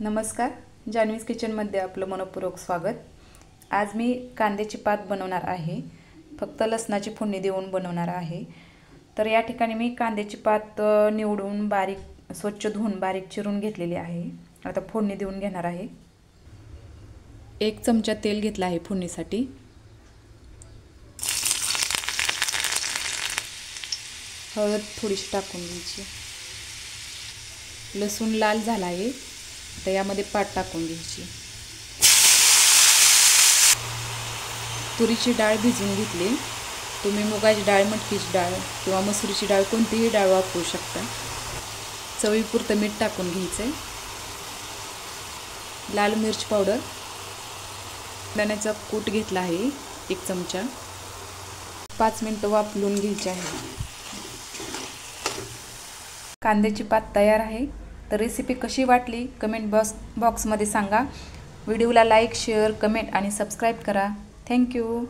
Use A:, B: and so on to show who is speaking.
A: नमस्कार, जान्हवीज किचनमध्ये आपलं मनपूर्वक स्वागत। आज मी कांद्याची पात बनवणार आहे। फक्त लसणाची फोडणी देऊन बनवणार आहे। तर या ठिकाणी मी कांद्याची पात निवडून बारीक स्वच्छ धुवून बारीक चिरून घेतलेली आहे। आता फोडणी देऊन घेणार आहे। 1 चमचा तेल घेतला आहे फोडणीसाठी। हळद थोडीशी टाकून घ्यायची। लसूण लाल झाला आहे, तर यामध्ये पात टाकून घ्यायची। तुरीची डाळ भिजवून घेतली। तुम्ही मुगाची डाळ, मटकीची डाळ किंवा मसूरीची डाळ कोणतीही डाळ वापरू शकता। चवीपुरतं मीठ टाकून घ्यायचं। लाल मिर्च पावडर, दाण्याचा कूट घेतला आहे 1 चमचा। 5 मिनिटं वाफवून घ्यायचे आहे। कांद्याची पात तयार आहे। तर रेसिपी कशी वाटली कमेंट बॉक्समध्ये सांगा। व्हिडिओला लाईक, शेअर, कमेंट आणि सबस्क्राईब करा। थँक्यू।